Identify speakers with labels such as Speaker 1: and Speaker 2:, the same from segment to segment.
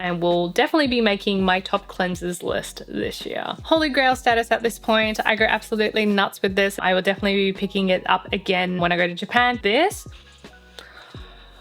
Speaker 1: and will definitely be making my top cleansers list this year. Holy grail status at this point. I go absolutely nuts with this. I will definitely be picking it up again when I go to Japan. This,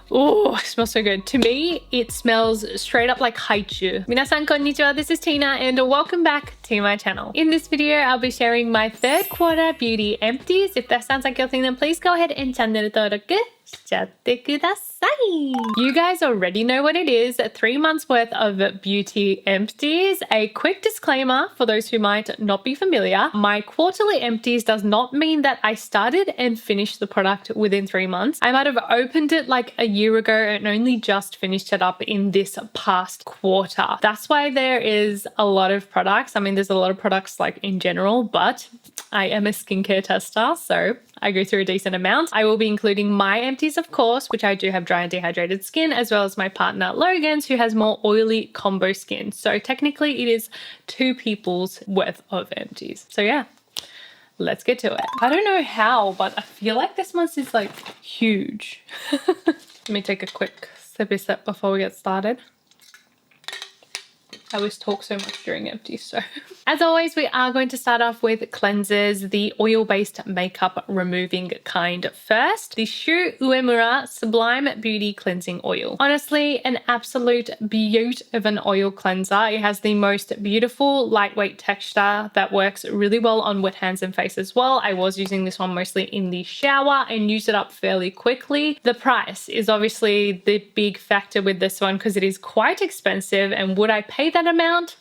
Speaker 1: oh, it smells so good. To me, it smells straight up like Heynature. Minasan konnichiwa, this is Tina and welcome back to my channel. In this video, I'll be sharing my third quarter beauty empties. If that sounds like your thing, then please go ahead and channel登録しちゃってください. You guys already know what it is. 3 months worth of beauty empties. A quick disclaimer for those who might not be familiar. My quarterly empties does not mean that I started and finished the product within 3 months. I might have opened it like a year ago and only just finished it up in this past quarter. That's why there is a lot of products. I mean, there's a lot of products like in general, but I am a skincare tester, so I go through a decent amount. I will be including my empties, of course, which I do have dry and dehydrated skin, as well as my partner Logan's, who has more oily combo skin. So technically it is 2 people's worth of empties. So yeah, let's get to it. I don't know how, but I feel like this one is like huge. Let me take a quick sippy sip before we get started. I always talk so much during empties, so. As always, we are going to start off with cleansers, the oil-based makeup removing kind first. The Shu Uemura Sublime Beauty Cleansing Oil. Honestly, an absolute beaut of an oil cleanser. It has the most beautiful, lightweight texture that works really well on wet hands and face as well. I was using this one mostly in the shower and used it up fairly quickly. The price is obviously the big factor with this one because it is quite expensive, and would I pay that amount?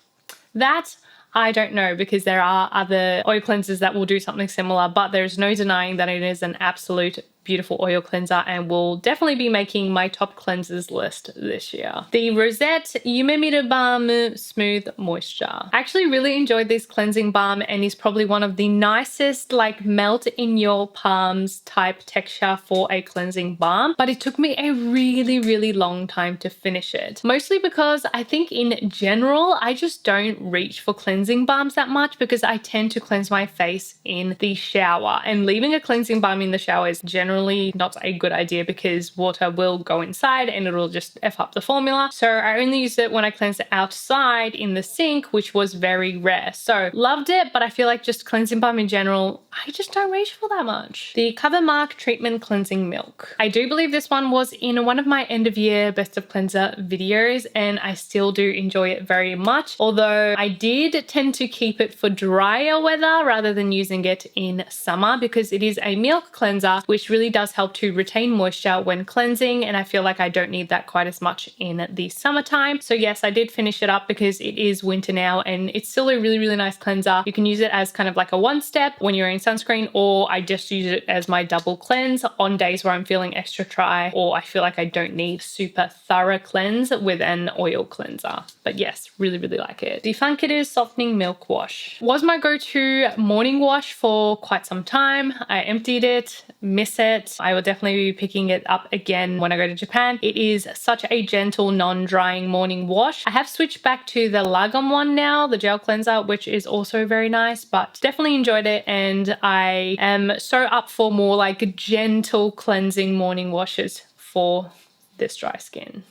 Speaker 1: That I don't know, because there are other oil cleansers that will do something similar, but there's no denying that it is an absolute beautiful oil cleanser and will definitely be making my top cleansers list this year. The Rosette Yumemiru Balm Smooth Moisture. I actually really enjoyed this cleansing balm and is probably one of the nicest like melt in your palms type texture for a cleansing balm, but it took me a really long time to finish it. Mostly because I think in general, I just don't reach for cleansing balms that much because I tend to cleanse my face in the shower, and leaving a cleansing balm in the shower is generally not a good idea because water will go inside and it'll just F up the formula. So I only used it when I cleansed it outside in the sink, which was very rare. So loved it, but I feel like just cleansing balm in general, I just don't reach for that much. The Covermark Treatment Cleansing Milk. I do believe this one was in one of my end of year best of cleanser videos, and I still do enjoy it very much. Although I did tend to keep it for drier weather rather than using it in summer because it is a milk cleanser, which really does help to retain moisture when cleansing, and I feel like I don't need that quite as much in the summertime. So yes, I did finish it up because it is winter now and it's still a really nice cleanser. You can use it as kind of like a one step when you're in sunscreen, or I just use it as my double cleanse on days where I'm feeling extra dry or I feel like I don't need super thorough cleanse with an oil cleanser. But yes, really like it. The Funketer Softening Milk Wash was my go-to morning wash for quite some time. I emptied it, miss it. I will definitely be picking it up again when I go to Japan. It is such a gentle, non-drying morning wash. I have switched back to the Lagom one now, the gel cleanser, which is also very nice, but definitely enjoyed it, and I am so up for more like gentle cleansing morning washes for this dry skin.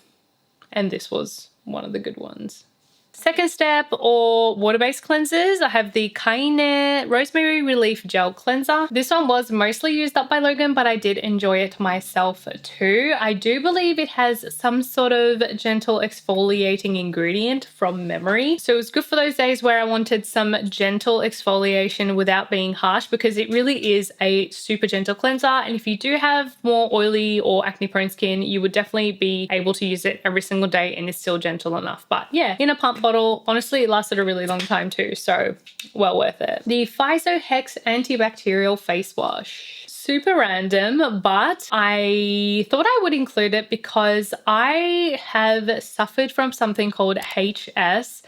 Speaker 1: And this was one of the good ones. Second step, or water-based cleansers, I have the Kaine Rosemary Relief Gel Cleanser. This one was mostly used up by Logan, but I did enjoy it myself too. I do believe it has some sort of gentle exfoliating ingredient from memory. So it was good for those days where I wanted some gentle exfoliation without being harsh, because it really is a super gentle cleanser. And if you do have more oily or acne prone skin, you would definitely be able to use it every single day and it's still gentle enough. But yeah, in a pump bottle, honestly, it lasted a really long time too, so well worth it. The pHisohex Anti-Bacterial Face Wash. Super random, but I thought I would include it because I have suffered from something called HS,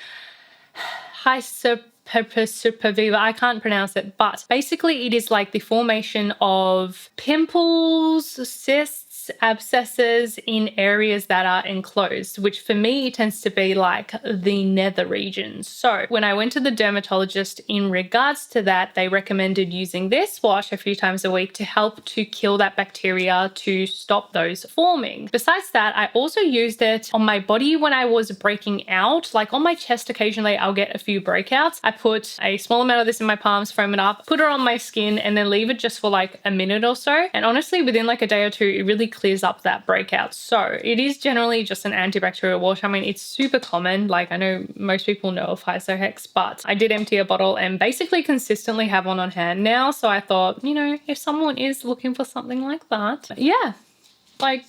Speaker 1: Hypersuperviva. I can't pronounce it, but basically it is like the formation of pimples, cysts, gets abscesses in areas that are enclosed, which for me tends to be like the nether regions. So when I went to the dermatologist in regards to that, they recommended using this wash a few times a week to help to kill that bacteria, to stop those forming. Besides that, I also used it on my body when I was breaking out. Like on my chest, occasionally I'll get a few breakouts. I put a small amount of this in my palms, foam it up, put it on my skin, and then leave it just for like a minute or so. And honestly, within like a day or two, it really clears up that breakout. So it is generally just an antibacterial wash. I mean, it's super common. Like I know most people know of pHisohex, but I did empty a bottle and basically consistently have one on hand now. So I thought, you know, if someone is looking for something like that, yeah, like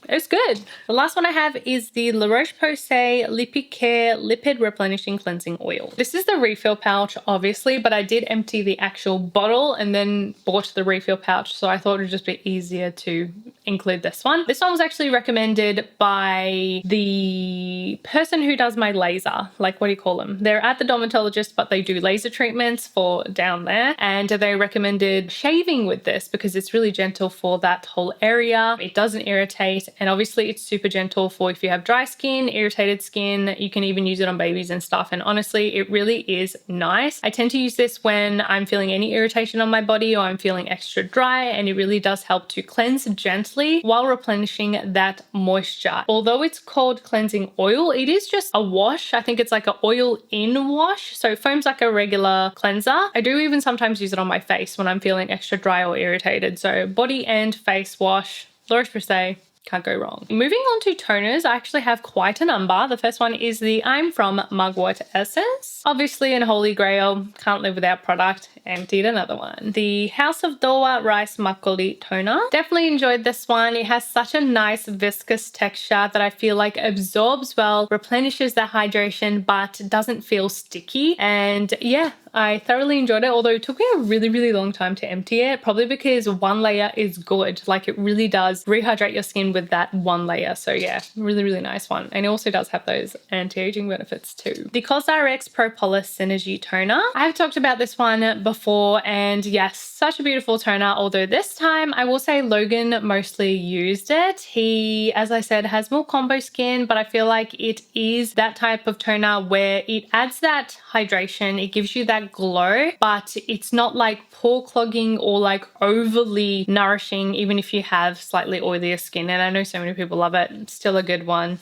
Speaker 1: it's good. The last one I have is the La Roche-Posay Lipid Care Lipid Replenishing Cleansing Oil. This is the refill pouch, obviously, but I did empty the actual bottle and then bought the refill pouch. So I thought it would just be easier to include this one. This one was actually recommended by the person who does my laser. Like, what do you call them? They're at the dermatologist, but they do laser treatments for down there. And they recommended shaving with this because it's really gentle for that whole area. It doesn't irritate. And obviously it's super gentle for if you have dry skin, irritated skin. You can even use it on babies and stuff. And honestly, it really is nice. I tend to use this when I'm feeling any irritation on my body or I'm feeling extra dry, and it really does help to cleanse gently while replenishing that moisture. Although it's called cleansing oil, it is just a wash. I think it's like an oil in wash. So it foams like a regular cleanser. I do even sometimes use it on my face when I'm feeling extra dry or irritated. So body and face wash, La Roche-Posay. Can't go wrong. Moving on to toners, I actually have quite a number. The first one is the I'm From Mugwort Essence. Obviously, in Holy Grail, can't live without product. Emptied another one. The House of Dowa Rice Makgeolli Toner. Definitely enjoyed this one. It has such a nice viscous texture that I feel like absorbs well, replenishes that hydration, but doesn't feel sticky. And yeah, I thoroughly enjoyed it, although it took me a really long time to empty it, probably because one layer is good. Like it really does rehydrate your skin with that one layer. So yeah, really nice one. And it also does have those anti-aging benefits too. The CosRx Propolis Synergy Toner. I have talked about this one before, and yes, such a beautiful toner. Although this time I will say Logan mostly used it. He, as I said, has more combo skin, but I feel like it is that type of toner where it adds that hydration, it gives you that glow, but it's not like pore clogging or like overly nourishing, even if you have slightly oilier skin. And I know so many people love it. It's still a good one.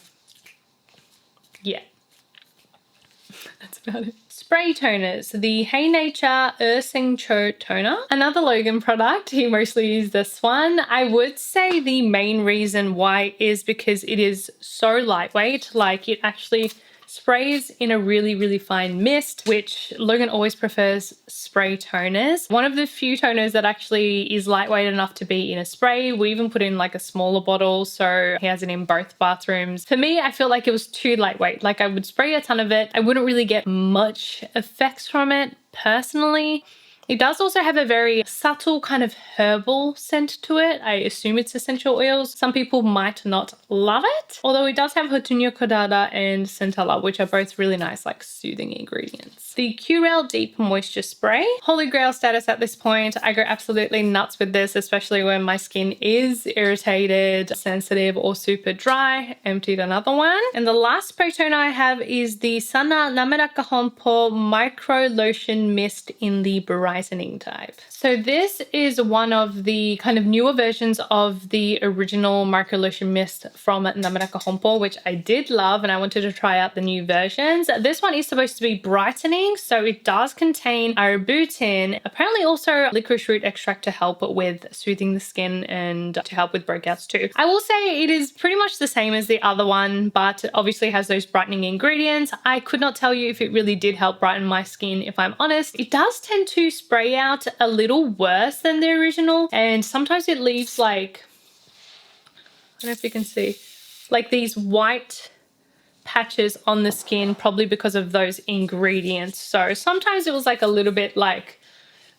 Speaker 1: Yeah. That's about it. Spray toners, the Heynature Erseongcho toner, another Logan product. He mostly used this one. I would say the main reason why is because it is so lightweight. Like it actually sprays in a really fine mist, which Logan always prefers spray toners. One of the few toners that actually is lightweight enough to be in a spray. We even put in like a smaller bottle, so he has it in both bathrooms. For me, I feel like it was too lightweight. Like I would spray a ton of it. I wouldn't really get much effects from it personally. It does also have a very subtle kind of herbal scent to it. I assume it's essential oils. Some people might not love it, although it does have Hotunyo Kodada and Centella, which are both really nice, like soothing ingredients. The Curel Deep Moisture Spray. Holy grail status at this point. I go absolutely nuts with this, especially when my skin is irritated, sensitive, or super dry. Emptied another one. And the last spray toner I have is the Sana Nameraka Honpo Micro Lotion Mist in the Brightening type. So this is one of the kind of newer versions of the original Micro Lotion Mist from Nameraka Honpo, which I did love, and I wanted to try out the new versions. This one is supposed to be brightening, so it does contain arbutin, apparently also licorice root extract to help with soothing the skin and to help with breakouts too. I will say it is pretty much the same as the other one, but it obviously has those brightening ingredients. I could not tell you if it really did help brighten my skin, if I'm honest. It does tend to spray out a little worse than the original, and sometimes it leaves like, I don't know if you can see, like these white patches on the skin, probably because of those ingredients. So sometimes it was like a little bit like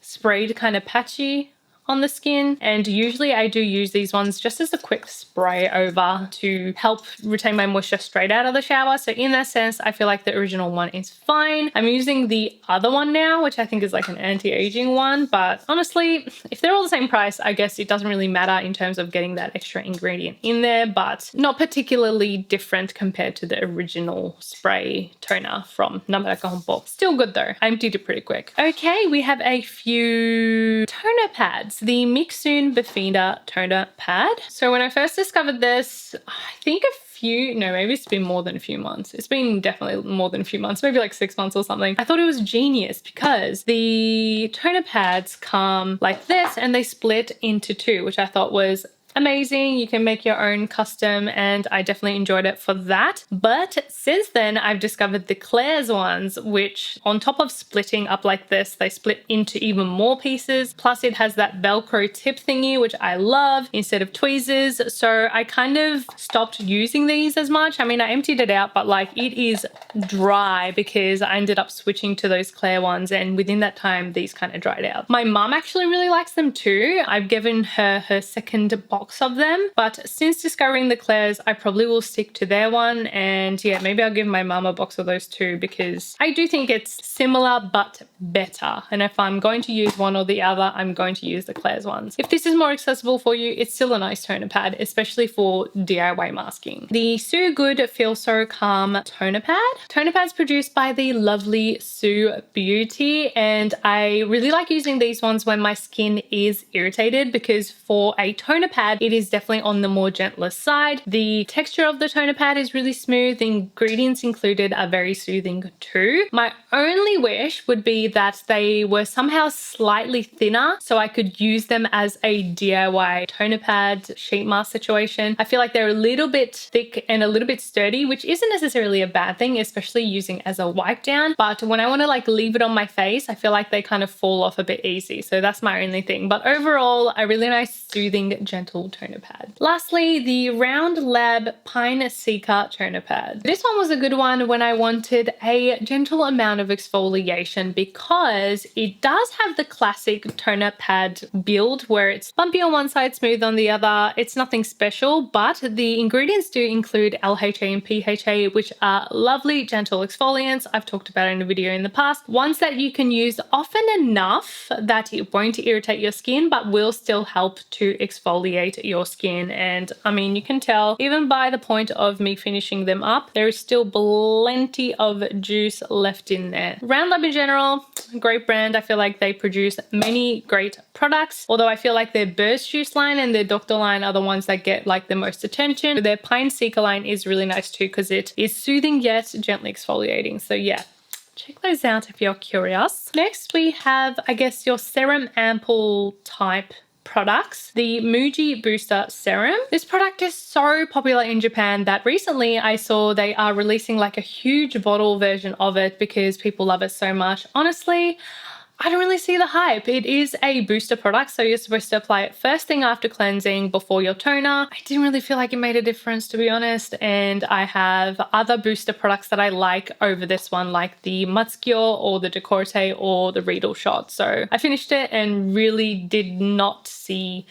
Speaker 1: sprayed kind of patchy on the skin, and usually I do use these ones just as a quick spray over to help retain my moisture straight out of the shower. So in that sense, I feel like the original one is fine. I'm using the other one now, which I think is like an anti-aging one, but honestly, if they're all the same price, I guess it doesn't really matter in terms of getting that extra ingredient in there, but not particularly different compared to the original spray toner from Nameraka Honpo. Still good though. I emptied it pretty quick. Okay, we have a few toner pads. The Mixsoon Bafida toner pad. So when I first discovered this, I think maybe it's been more than a few months. It's been definitely more than a few months, maybe like 6 months or something. I thought it was genius because the toner pads come like this and they split into two, which I thought was amazing. You can make your own custom and I definitely enjoyed it for that. But since then I've discovered the Claire's ones, which on top of splitting up like this, they split into even more pieces. Plus it has that Velcro tip thingy, which I love, instead of tweezers. So I kind of stopped using these as much. I mean, I emptied it out, but like it is dry because I ended up switching to those Claire ones, and within that time these kind of dried out. My mum actually really likes them too. I've given her second box of them, but since discovering the Claire's, I probably will stick to their one, and yeah, maybe I'll give my mum a box of those too, because I do think it's similar but better, and if I'm going to use one or the other, I'm going to use the Claire's ones. If this is more accessible for you, it's still a nice toner pad, especially for DIY masking. The So Good Feel So Calm toner pad. Toner pads produced by the lovely Sue Beauty, and I really like using these ones when my skin is irritated, because for a toner pad it is definitely on the more gentler side. The texture of the toner pad is really smooth. The ingredients included are very soothing too. My only wish would be that they were somehow slightly thinner so I could use them as a DIY toner pad sheet mask situation. I feel like they're a little bit thick and a little bit sturdy, which isn't necessarily a bad thing, especially using as a wipe down. But when I want to like leave it on my face, I feel like they kind of fall off a bit easy. So that's my only thing. But overall, a really nice, soothing, gentle toner pad. Lastly, the Round Lab Pine Seeker toner pad. This one was a good one when I wanted a gentle amount of exfoliation, because it does have the classic toner pad build where it's bumpy on one side, smooth on the other. It's nothing special, but the ingredients do include LHA and PHA, which are lovely, gentle exfoliants. I've talked about it in a video in the past. Ones that you can use often enough that it won't irritate your skin, but will still help to exfoliate your skin. And I mean, you can tell even by the point of me finishing them up, there is still plenty of juice left in there. Round Lab in general, great brand. I feel like they produce many great products, although I feel like their Burst Juice line and their Doctor line are the ones that get like the most attention. Their Pine Seeker line is really nice too, because it is soothing yet gently exfoliating. So yeah, check those out if you're curious. Next we have, I guess, your Serum Ampoule type products, the MUJI Booster Serum. This product is so popular in Japan that recently I saw they are releasing like a huge bottle version of it because people love it so much. Honestly, I don't really see the hype. It is a booster product, so you're supposed to apply it first thing after cleansing before your toner. I didn't really feel like it made a difference, to be honest, and I have other booster products that I like over this one, like the Matsukiyo or the Decollete or the Riedel Shot. So I finished it and really did not see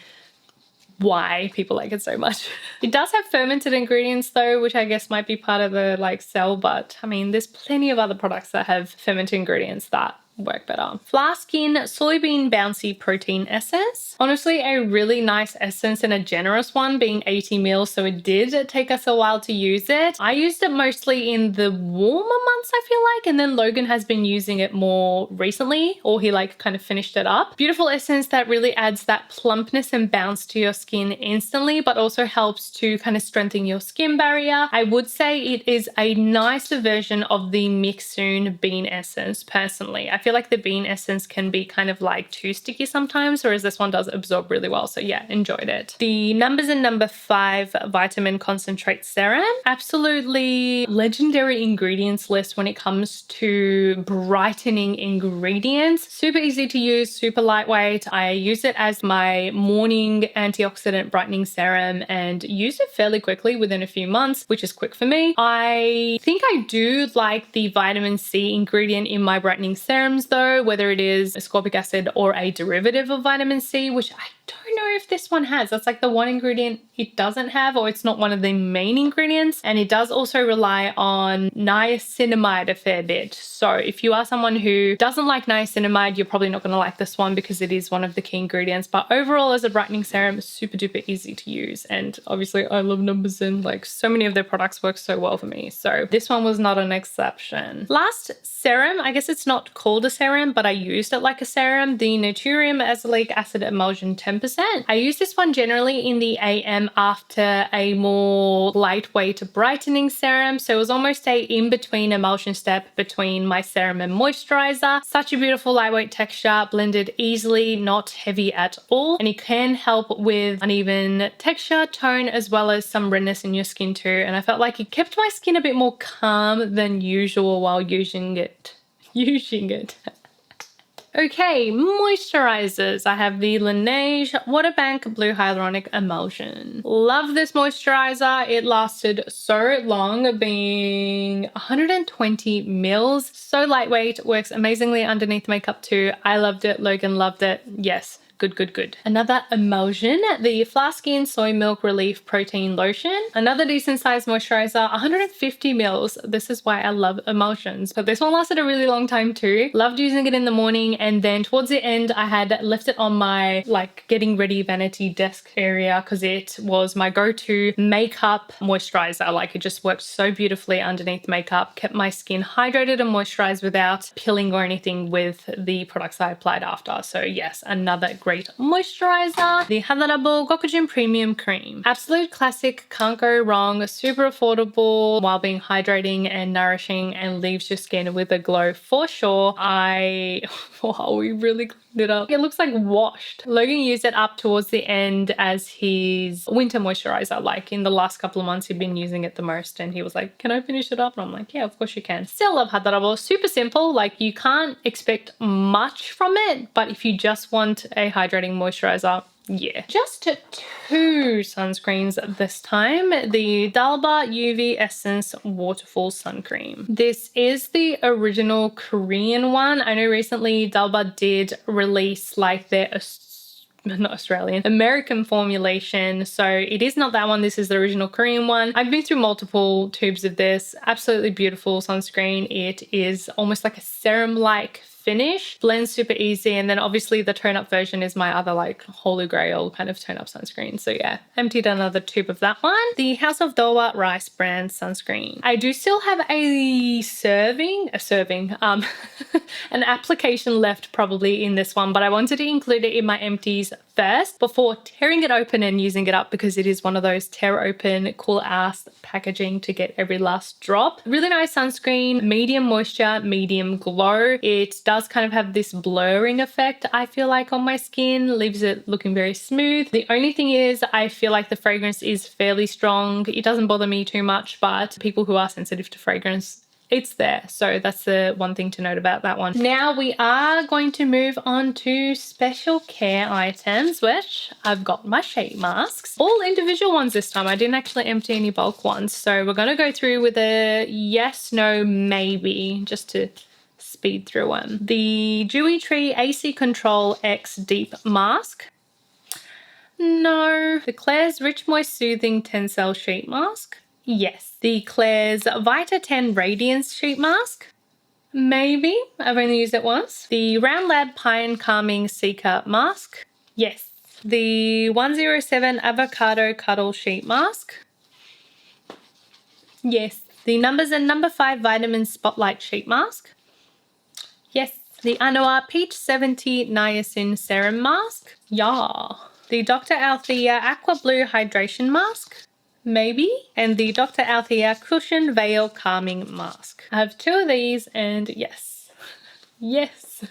Speaker 1: why people like it so much. It does have fermented ingredients though, which I guess might be part of the like sell, but I mean, there's plenty of other products that have fermented ingredients that work better. Flaskin Soybean Bouncy Protein Essence. Honestly, a really nice essence and a generous one, being 80 ml, so it did take us a while to use it. I used it mostly in the warmer months, I feel like, and then Logan has been using it more recently, or he like kind of finished it up. Beautiful essence that really adds that plumpness and bounce to your skin instantly, but also helps to kind of strengthen your skin barrier. I would say it is a nicer version of the Mixsoon Bean Essence personally. I feel like the bean essence can be kind of like too sticky sometimes, whereas this one does absorb really well. So yeah, enjoyed it. The Numbers in Number 5 Vitamin Concentrate Serum. Absolutely legendary ingredients list when it comes to brightening ingredients. Super easy to use, super lightweight. I use it as my morning antioxidant brightening serum and use it fairly quickly within a few months, which is quick for me. I think I do like the vitamin C ingredient in my brightening serum serums though, whether it is ascorbic acid or a derivative of vitamin C, which I don't know if this one has. That's like the one ingredient it doesn't have, or it's not one of the main ingredients. And it does also rely on niacinamide a fair bit. So if you are someone who doesn't like niacinamide, you're probably not going to like this one because it is one of the key ingredients. But overall, as a brightening serum, it's super duper easy to use. And obviously I love numbers, and like so many of their products work so well for me. So this one was not an exception. Last serum, I guess it's not called a serum, but I used it like a serum, the Naturium Azelaic Acid Emulsion 10%. I use this one generally in the AM after a more lightweight brightening serum. So it was almost a in-between emulsion step between my serum and moisturizer. Such a beautiful lightweight texture, blended easily, not heavy at all. And it can help with uneven texture, tone, as well as some redness in your skin too. And I felt like it kept my skin a bit more calm than usual while using it. Okay, moisturizers. I have the Laneige Water Bank Blue Hyaluronic Emulsion. Love this moisturizer. It lasted so long, being 120 mils. So lightweight, works amazingly underneath makeup too. I loved it. Logan loved it. Yes. Good. Another emulsion, the Flaskin Soy Milk Relief Protein Lotion. Another decent sized moisturizer, 150 mils. This is why I love emulsions. But this one lasted a really long time too. Loved using it in the morning, and then towards the end I had left it on my like getting ready vanity desk area because it was my go-to makeup moisturizer. Like it just worked so beautifully underneath makeup, kept my skin hydrated and moisturized without pilling or anything with the products I applied after. So yes, another great moisturizer, the Hadarabo Gokujin Premium Cream. Absolute classic, can't go wrong, super affordable while being hydrating and nourishing, and leaves your skin with a glow for sure. Wow, we really cleaned it up. It looks like washed. Logan used it up towards the end as his winter moisturizer. Like in the last couple of months he'd been using it the most, and he was like, can I finish it up? And I'm like, yeah, of course you can. Still love Hadarabo. Super simple, like you can't expect much from it, but if you just want a hydrating moisturizer, yeah. Just two sunscreens this time. The Dalba UV Essence Waterfall Sun Cream. This is the original Korean one. I know recently Dalba did release like their not Australian, American formulation. So it is not that one. This is the original Korean one. I've been through multiple tubes of this. Absolutely beautiful sunscreen. It is almost like a serum-like finish, blends super easy, and then obviously the tone up version is my other like holy grail kind of tone up sunscreen. So yeah, emptied another tube of that one. The House of Dowa Rice brand sunscreen. I do still have an application left probably in this one, but I wanted to include it in my empties first before tearing it open and using it up, because it is one of those tear open cool ass packaging to get every last drop. Really nice sunscreen, medium moisture, medium glow. It does kind of have this blurring effect, I feel like, on my skin, leaves it looking very smooth. The only thing is I feel like the fragrance is fairly strong. It doesn't bother me too much, but people who are sensitive to fragrance, it's there. So that's the one thing to note about that one. Now we are going to move on to special care items, which I've got my sheet masks. All individual ones this time. I didn't actually empty any bulk ones. So we're going to go through with a yes, no, maybe, just to speed through them. The Dewy Tree AC Control X Deep Mask. No. The Klairs Rich Moist Soothing Tencel Sheet Mask. Yes. The Klairs Vita 10 Radiance Sheet Mask. Maybe. I've only used it once. The Round Lab Pine Calming Seeker Mask. Yes. The 107 Avocado Cuddle Sheet Mask. Yes. The Numbers and Number 5 Vitamin Spotlight Sheet Mask. Yes. The Anua Peach 70 Niacin Serum Mask. Yeah. The Dr. Althea Aqua Blue Hydration Mask. Maybe. And the Dr. Althea Cushion Veil Calming Mask. I have two of these, and yes. Yes.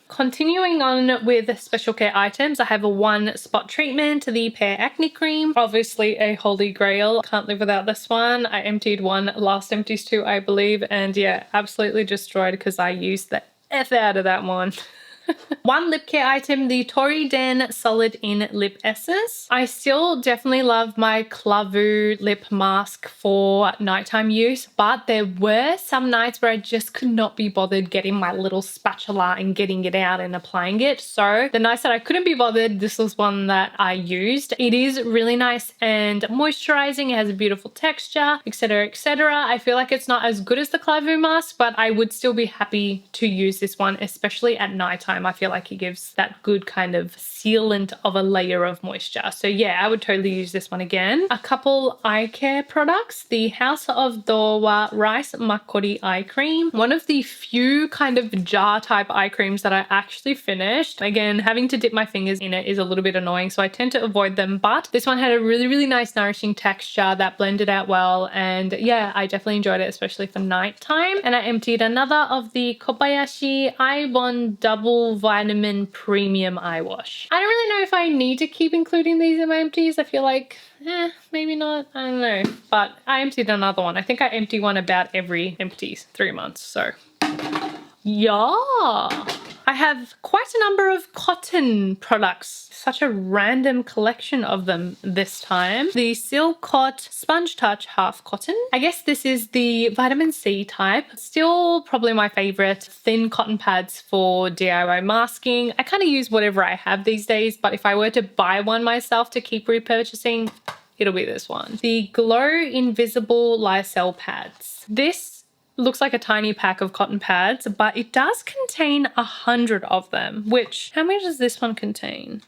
Speaker 1: Continuing on with special care items, I have a one spot treatment, the Pear Acne Cream. Obviously a holy grail. Can't live without this one. I emptied one last empties too, I believe. And yeah, absolutely destroyed because I used the F out of that one. One lip care item, the Tori Den Solid In Lip Essence. I still definitely love my Klavu lip mask for nighttime use, but there were some nights where I just could not be bothered getting my little spatula and getting it out and applying it. So the nights that I couldn't be bothered, this was one that I used. It is really nice and moisturizing. It has a beautiful texture, etc, etc. I feel like it's not as good as the Klavu mask, but I would still be happy to use this one, especially at nighttime. I feel like it gives that good kind of sealant of a layer of moisture. So yeah, I would totally use this one again. A couple eye care products, the House of Dowa Rice Makori Eye Cream. One of the few kind of jar type eye creams that I actually finished. Again, having to dip my fingers in it is a little bit annoying, so I tend to avoid them, but this one had a really, really nice nourishing texture that blended out well, and yeah, I definitely enjoyed it, especially for nighttime. And I emptied another of the Kobayashi Eyebon Double Vitamin Premium Eye Wash. I don't really know if I need to keep including these in my empties. I feel like, maybe not. I don't know. But I emptied another one. I think I empty one about every empties 3 months. So yeah. I have quite a number of cotton products. Such a random collection of them this time. The Silcott Sponge Touch Half Cotton. I guess this is the vitamin C type. Still probably my favorite. Thin cotton pads for DIY masking. I kind of use whatever I have these days, but if I were to buy one myself to keep repurchasing, it'll be this one. The Glow Invisible Lysol Pads. This looks like a tiny pack of cotton pads, but it does contain 100 of them, which, how many does this one contain?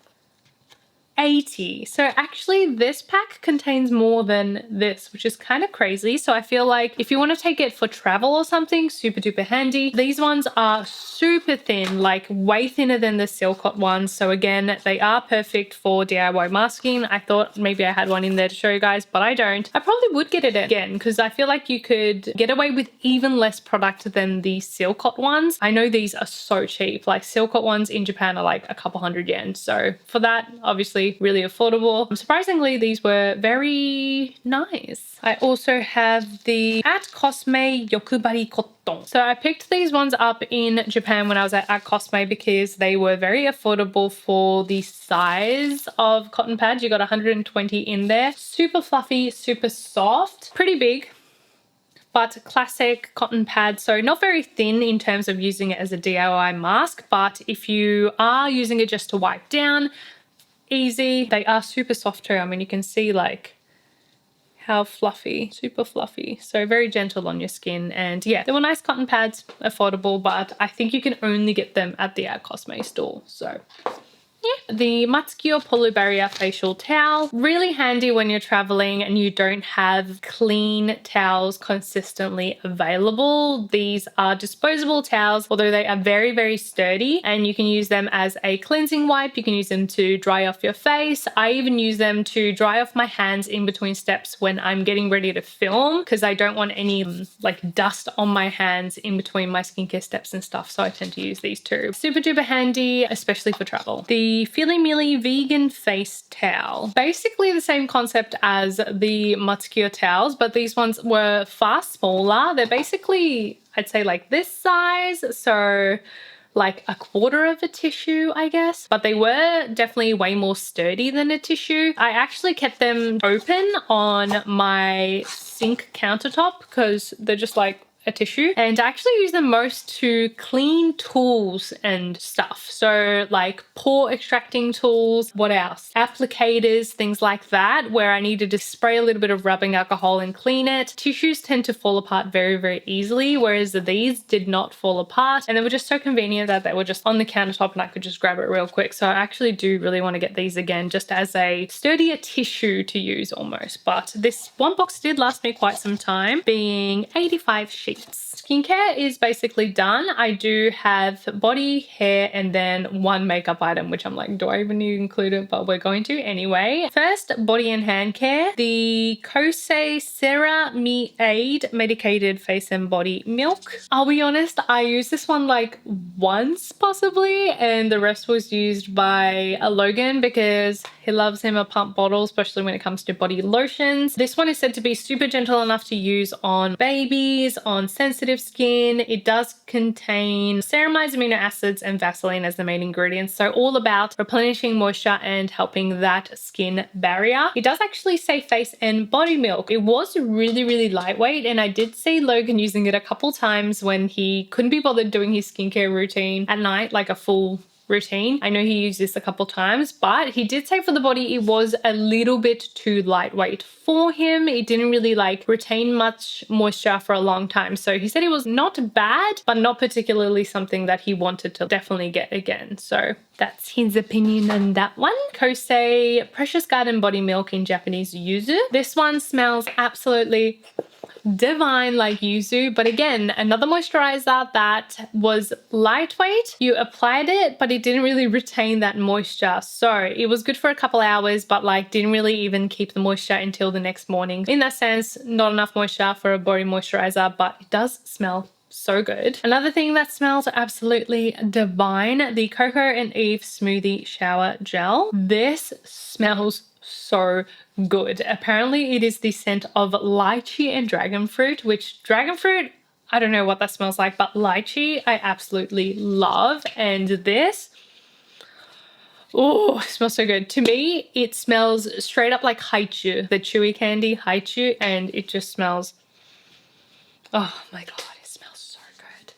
Speaker 1: 80. So actually this pack contains more than this, which is kind of crazy. So I feel like if you want to take it for travel or something, super duper handy. These ones are super thin, like way thinner than the Silcott ones. So again, they are perfect for DIY masking. I thought maybe I had one in there to show you guys, but I don't. I probably would get it again because I feel like you could get away with even less product than the Silcott ones. I know these are so cheap. Like Silcott ones in Japan are like a couple hundred yen. So for that, obviously really affordable. Surprisingly, these were very nice. I also have the at Cosme Yokubari Cotton. So I picked these ones up in Japan when I was at Cosme because they were very affordable for the size of cotton pads. You got 120 in there. Super fluffy, super soft, pretty big, but classic cotton pad. So not very thin in terms of using it as a DIY mask, but if you are using it just to wipe down, easy. They are super soft too. I mean, you can see like how fluffy, super fluffy. So very gentle on your skin. And yeah, they were nice cotton pads, affordable, but I think you can only get them at the Cosme store. So yeah. The Matsukiyo Pollu-Barrier facial towel. Really handy when you're traveling and you don't have clean towels consistently available. These are disposable towels, although they are very, very sturdy, and you can use them as a cleansing wipe. You can use them to dry off your face. I even use them to dry off my hands in between steps when I'm getting ready to film because I don't want any like dust on my hands in between my skincare steps and stuff. So I tend to use these too. Super duper handy, especially for travel. The Fili Mili Vegan Face Towel. Basically the same concept as the Matsukiyo towels, but these ones were far smaller. They're basically, I'd say like this size, so like a quarter of a tissue, I guess. But they were definitely way more sturdy than a tissue. I actually kept them open on my sink countertop because they're just like a tissue, and I actually use them most to clean tools and stuff. So like pore extracting tools, what else? Applicators, things like that, where I needed to spray a little bit of rubbing alcohol and clean it. Tissues tend to fall apart very, very easily, whereas these did not fall apart, and they were just so convenient that they were just on the countertop and I could just grab it real quick. So I actually do really want to get these again, just as a sturdier tissue to use almost. But this one box did last me quite some time, being 85 sheets. Skincare is basically done. I do have body, hair, and then one makeup item, which I'm like, do I even need to include it? But we're going to anyway. First, body and hand care. The Kosei Sera Mi Aid Medicated Face and Body Milk. I'll be honest, I used this one like once possibly, and the rest was used by a Logan because he loves him a pump bottle, especially when it comes to body lotions. This one is said to be super gentle enough to use on babies, on on sensitive skin. It does contain ceramized amino acids and Vaseline as the main ingredients. So all about replenishing moisture and helping that skin barrier. It does actually say face and body milk. It was really, really lightweight, and I did see Logan using it a couple times when he couldn't be bothered doing his skincare routine at night, like a full routine. I know he used this a couple times, but he did say for the body it was a little bit too lightweight for him. It didn't really like retain much moisture for a long time. So he said it was not bad, but not particularly something that he wanted to definitely get again. So that's his opinion on that one. Kosei Precious Garden Body Milk in Japanese yuzu. This one smells absolutely divine like yuzu, but again, another moisturizer that was lightweight. You applied it, but it didn't really retain that moisture. So it was good for a couple hours, but like didn't really even keep the moisture until the next morning. In that sense, not enough moisture for a body moisturizer, but it does smell so good. Another thing that smells absolutely divine, the Cocoa and Eve Smoothie Shower Gel. This smells so good. Apparently it is the scent of lychee and dragon fruit, which dragon fruit, I don't know what that smells like, but lychee I absolutely love. And this, oh, it smells so good. To me, it smells straight up like Heynature, the chewy candy Heynature, and it just smells, oh my God.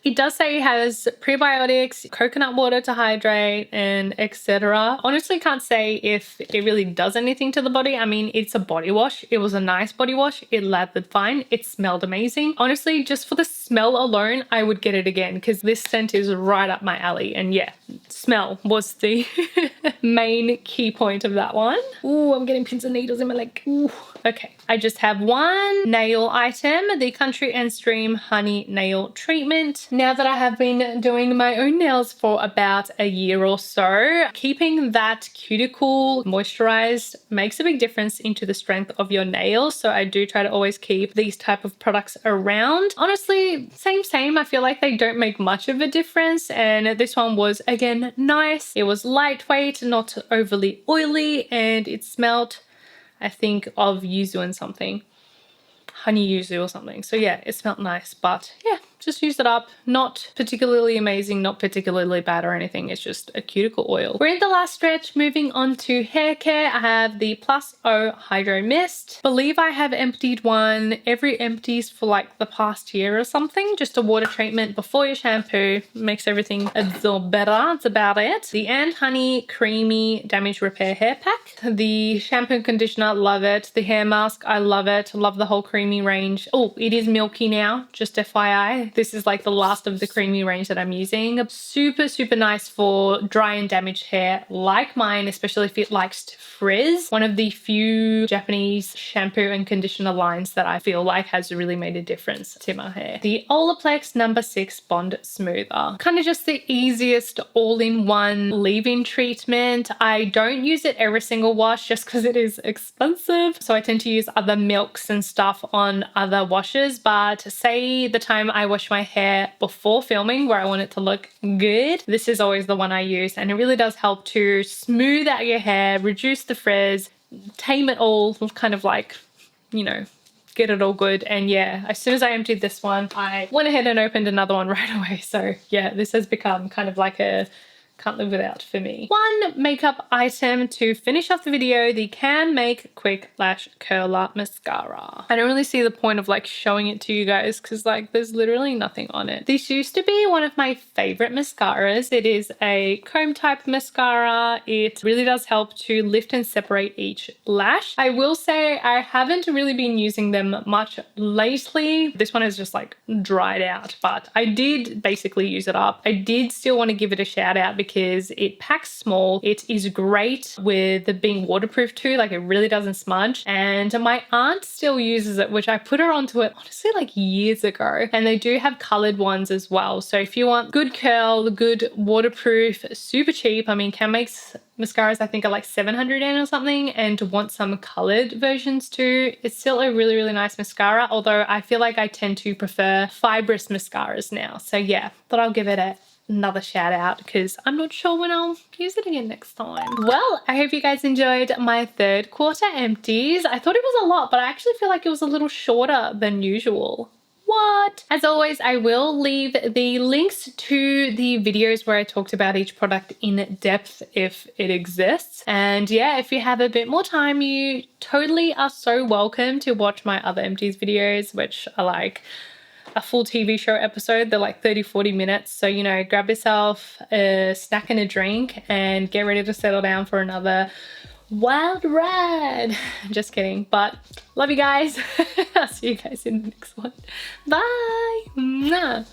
Speaker 1: It does say it has prebiotics, coconut water to hydrate, and etc. Honestly, can't say if it really does anything to the body. I mean, it's a body wash. It was a nice body wash. It lathered fine. It smelled amazing. Honestly, just for the smell alone, I would get it again because this scent is right up my alley. And yeah, smell was the main key point of that one. Ooh, I'm getting pins and needles in my leg. Ooh. Okay, I just have one nail item, the Country and Stream Honey Nail Treatment. Now that I have been doing my own nails for about a year or so, keeping that cuticle moisturized makes a big difference into the strength of your nails. So I do try to always keep these type of products around. Honestly, same. I feel like they don't make much of a difference. And this one was, again, nice. It was lightweight, not overly oily, and it smelled, I think, of yuzu and something. Honey yuzu or something. So yeah, it smelled nice, but yeah, just used it up. Not particularly amazing, not particularly bad or anything. It's just a cuticle oil. We're in the last stretch. Moving on to hair care. I have the Plus O Hydro Mist. Believe I have emptied one every empties for like the past year or something. Just a water treatment before your shampoo. Makes everything absorb better. That's about it. The And Honey Creamy Damage Repair Hair Pack. The shampoo and conditioner, love it. The hair mask, I love it. Love the whole creamy range. Oh, it is milky now, just FYI. This is like the last of the creamy range that I'm using. Super, super nice for dry and damaged hair like mine, especially if it likes to frizz. One of the few Japanese shampoo and conditioner lines that I feel like has really made a difference to my hair. The Olaplex No. 6 Bond Smoother. Kind of just the easiest all-in-one leave-in treatment. I don't use it every single wash just because it is expensive. So I tend to use other milks and stuff on other washes, but say the time I wash my hair before filming where I want it to look good, this is always the one I use, and it really does help to smooth out your hair, reduce the frizz, tame it all, kind of like, you know, get it all good. And yeah, as soon as I emptied this one, I went ahead and opened another one right away. So yeah, this has become kind of like a can't live without for me. One makeup item to finish off the video, the Can Make Quick Lash Curler Mascara. I don't really see the point of like showing it to you guys because like there's literally nothing on it. This used to be one of my favorite mascaras. It is a comb type mascara. It really does help to lift and separate each lash. I will say I haven't really been using them much lately. This one is just like dried out, but I did basically use it up. I did still want to give it a shout out because it packs small. It is great with being waterproof too, like it really doesn't smudge. And my aunt still uses it, which I put her onto it honestly like years ago. And they do have colored ones as well. So if you want good curl, good waterproof, super cheap, I mean, Can Make's mascaras I think are like 700 yen or something, and want some colored versions too, it's still a really, really nice mascara, although I feel like I tend to prefer fibrous mascaras now. So yeah, thought I'll give it another shout out because I'm not sure when I'll use it again next time. Well, I hope you guys enjoyed my third quarter empties. I thought it was a lot, but I actually feel like it was a little shorter than usual. what? As always, I will leave the links to the videos where I talked about each product in depth if it exists. And yeah, if you have a bit more time, you totally are so welcome to watch my other empties videos, which are like a full TV show episode. They're like 30-40 minutes. So, you know, grab yourself a snack and a drink and get ready to settle down for another wild ride. Just kidding, but love you guys. I'll see you guys in the next one. Bye. Mwah.